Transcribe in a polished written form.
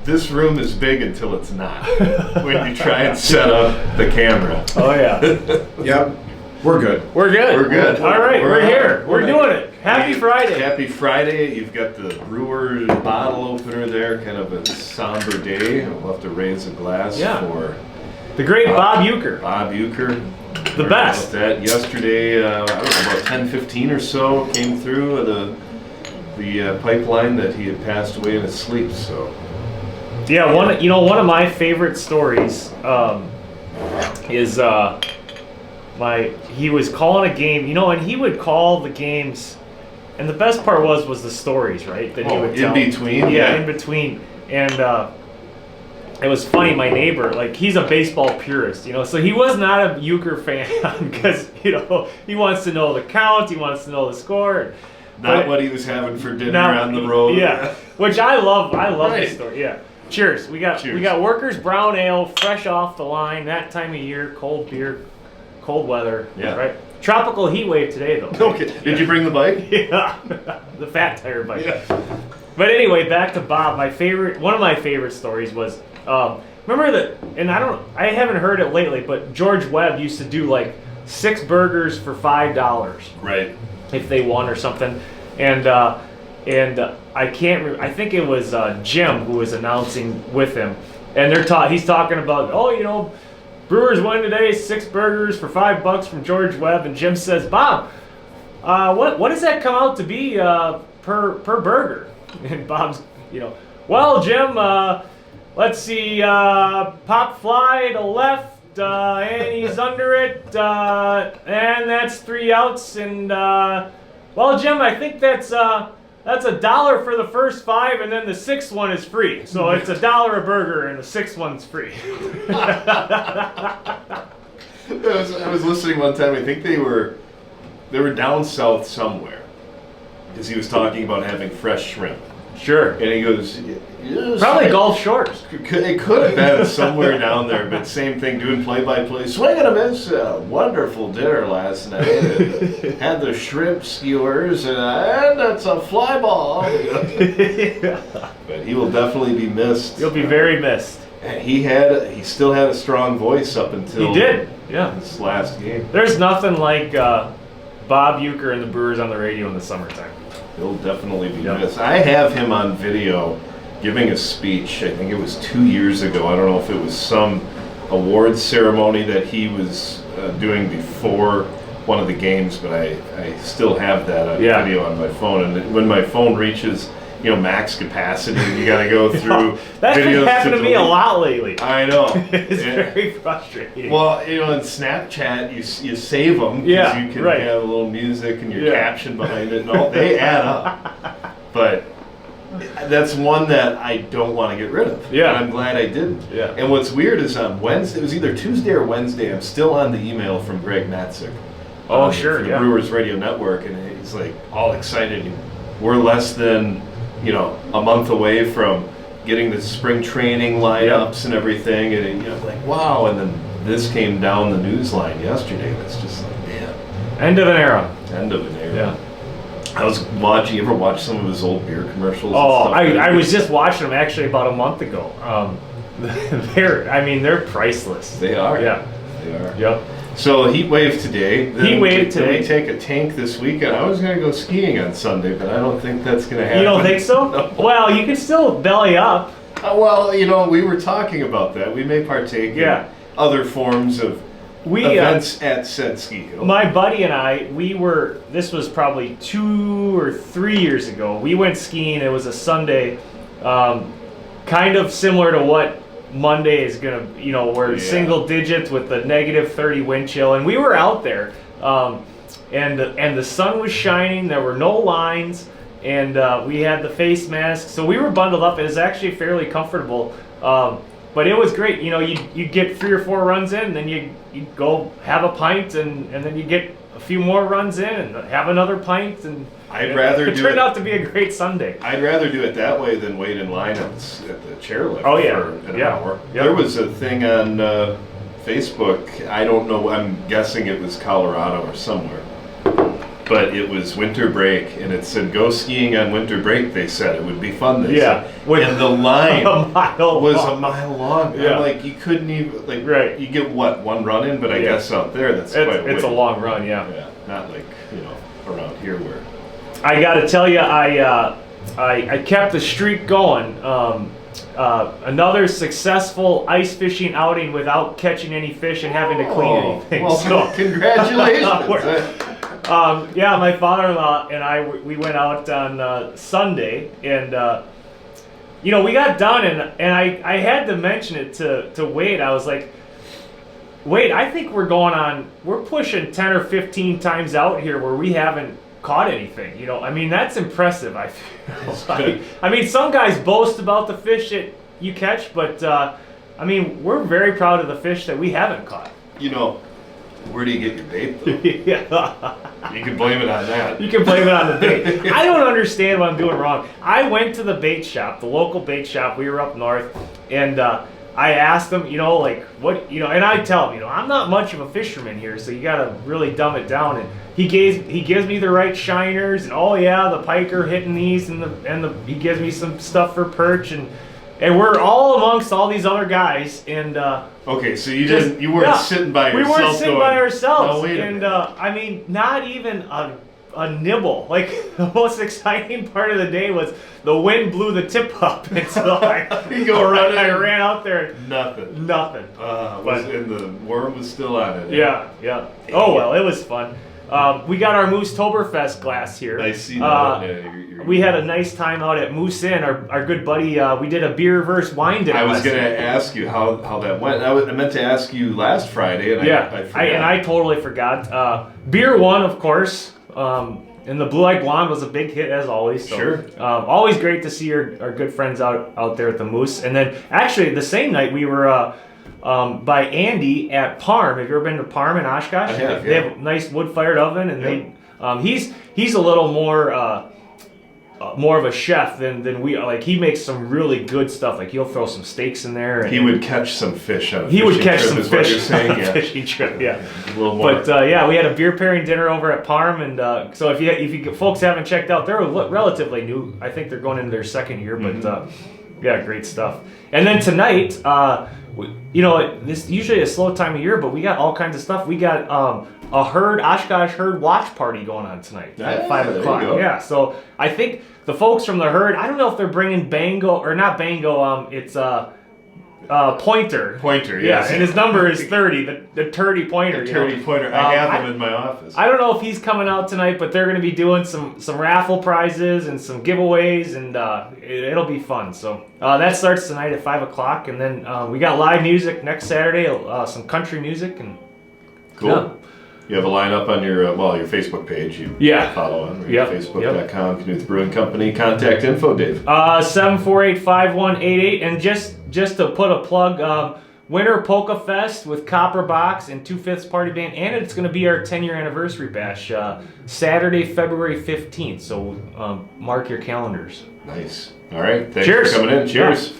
this room is big until it's not. When you try and set up the camera. Oh yeah. Yep. We're good. We're good. We're good. All right, we're here. We're We're doing it. Happy Friday. Happy Friday. You've got the Brewers bottle opener there, kind of a somber day. We'll have to raise a glass for The great Bob Uecker. Bob Uecker. The Heard best. about that yesterday, I don't know, about 10:15 or so came through the pipeline that he had passed away in his sleep. So Yeah, one of my favorite stories is he was calling a game, and he would call the games, and the best part was the stories, right? That he would tell. in between. Yeah, in between, and it was funny. My neighbor, he's a baseball purist, so he was not a Uecker fan because he wants to know the count, he wants to know the score. Not what he was having for dinner on the road. Yeah, which I love. I love Right. this story. Yeah. Cheers. We got Workers Brown Ale, fresh off the line. That time of year, cold beer, cold weather. Yeah. Right. Tropical heat wave today though. Okay. Did you bring the bike? Yeah. The fat tire bike. Yeah. But anyway, back to Bob. One of my favorite stories was remember that, and I haven't heard it lately, but George Webb used to do 6 burgers for $5. Right. If they won or something, and I can't remember. I think it was Jim who was announcing with him, and he's talking about Brewers won today, 6 burgers for $5 from George Webb, and Jim says, Bob, what does that come out to be per burger? And Bob's well, Jim, let's see, pop fly to left. And he's under it, and that's 3 outs. And well, Jim, I think that's $1 for the first 5, and then the 6th one is free. So it's $1 a burger, and the 6th one's free. I was listening one time. I think they were down south somewhere, because he was talking about having fresh shrimp. Sure. And he goes, yes, Probably Gulf Shores. It could have been somewhere down there, but same thing, doing play-by-play. Swing and a miss. Wonderful dinner last night. Had the shrimp skewers, and that's a fly ball. But he will definitely be missed. You'll be very missed. And he still had a strong voice up until He did. Yeah. this last game. There's nothing like Bob Uecker and the Brewers on the radio in the summertime. He'll definitely be missed. I have him on video giving a speech. I think it was 2 years ago. I don't know if it was some awards ceremony that he was doing before one of the games, but I still have that on video on my phone. And when my phone reaches max capacity, you got to go through That's been videos happening to me a lot lately. I know. It's very frustrating. Well, in Snapchat, you save them because you can have a little music and your caption behind it, and all they add up. But that's one that I don't want to get rid of. Yeah. And I'm glad I didn't. Yeah. And what's weird is on Wednesday, it was either Tuesday or Wednesday, I'm still on the email from Greg Matzik. Oh, sure, For the Brewers Radio Network, and he's all excited. We're less than a month away from getting the spring training lineups and everything, and wow. And then this came down the news line yesterday. That's just man. End of an era. End of an era. Yeah. I was watching. You ever watch some of his old beer commercials? Oh, and stuff? I was just watching them actually about a month ago. They're priceless. They are. Yeah. They are. Yep. So heat wave today. Heat wave today. We take a tank this weekend. I was going to go skiing on Sunday, but I don't think that's going to happen. You don't think so? No. Well, you can still belly up. Well, we were talking about that. We may partake in other forms of events at said ski hill. My buddy and I, this was probably 2 or 3 years ago. We went skiing. It was a Sunday, kind of similar to what Monday is gonna, we're single digits with the -30 wind chill, and we were out there, and the sun was shining. There were no lines, and we had the face mask, so we were bundled up. It was actually fairly comfortable, but it was great. You get 3 or 4 runs in, and then you go have a pint, and then you get a few more runs in, and have another pint, and it turned out to be a great Sunday. I'd rather do it that way than wait in line at the chairlift for an hour. Yep. There was a thing on Facebook. I don't know. I'm guessing it was Colorado or somewhere. but it was winter break, and it said go skiing on winter break. They said it would be fun. They said. And the line a mile was long. a mile long. Yeah. I'm like, you couldn't even like. Right. You get what, one run in, but I guess out there that's quite a It's a way. long run, yeah. Yeah, not like around here where. I got to tell you, I kept the streak going. Another successful ice fishing outing without catching any fish and having to clean anything. Well, So- congratulations. Yeah, my father-in-law and I, we went out on Sunday, and we got done, and I had to mention it to Wade. I was like, Wade, I think we're pushing 10 or 15 times out here where we haven't caught anything. I mean, that's impressive. I feel. I mean, some guys boast about the fish that you catch, but I mean, we're very proud of the fish that we haven't caught. Where do you get your bait though? Yeah. You can blame it on that. You can blame it on the bait. I don't understand what I'm doing wrong. I went to the bait shop, the local bait shop. We were up north, and I asked them, what, and I tell them, I'm not much of a fisherman here, so you got to really dumb it down. And he gives me the right shiners, and oh yeah, the pike are hitting these, and he gives me some stuff for perch, and we're all amongst all these other guys, and okay, so you weren't sitting by yourself. We weren't sitting by ourselves, "No, wait a and minute." I mean, not even a nibble. Like, the most exciting part of the day was the wind blew the tip up, and so You go running. I ran out there. Nothing. And the worm was still on it. Yeah. Oh well, it was fun. We got our Moose Toberfest glass here. I see that. We had a nice time out at Moose Inn. Our good buddy, we did a beer versus wine dinner. I was last going night. to ask you how that went. I meant to ask you last Friday, and I forgot. I totally forgot. Beer won, of course. And the Blue Eyed Blonde was a big hit as always. So, Sure. Always great to see our good friends out there at the Moose. And then actually the same night we were by Andy at Parm. Have you ever been to Parm in Oshkosh? I have, They have a nice wood-fired oven, and he's a little more of a chef than we are. Like, he makes some really good stuff. Like, he'll throw some steaks in there. And He would catch some fish on a he would fishing catch trip, some is what fish you're saying, on a yeah. fishing trip. Yeah. A little more. But we had a beer pairing dinner over at Parm, and so if you folks haven't checked out, they're relatively new. I think they're going into their second year, but yeah, great stuff. And then tonight, this usually a slow time of year, but we got all kinds of stuff. We got a Oshkosh Herd watch party going on tonight at 5 there you o'clock. go. Yeah, so I think the folks from the herd, I don't know if they're bringing Bango or not Bango. It's Pointer. Pointer, Yeah, yes. and his number is 30. The Turdy Pointer. Turdy Pointer. I have him in my office. I don't know if he's coming out tonight, but they're going to be doing some raffle prizes and some giveaways, and it'll be fun. So that starts tonight at 5 o'clock, and then we got live music next Saturday, some country music, and Cool. yeah. You have a lineup on your your Facebook page. You follow on right? Yep. Facebook.com, Knuth Brewing Company. Contact info, Dave. 748-5188, and just to put a plug, Winter Polka Fest with Copper Box and 2/5 Party Band, and it's going to be our 10-year anniversary bash, Saturday, February 15th. So mark your calendars. Nice. All right. Thanks Cheers. for coming in. Cheers. Yeah.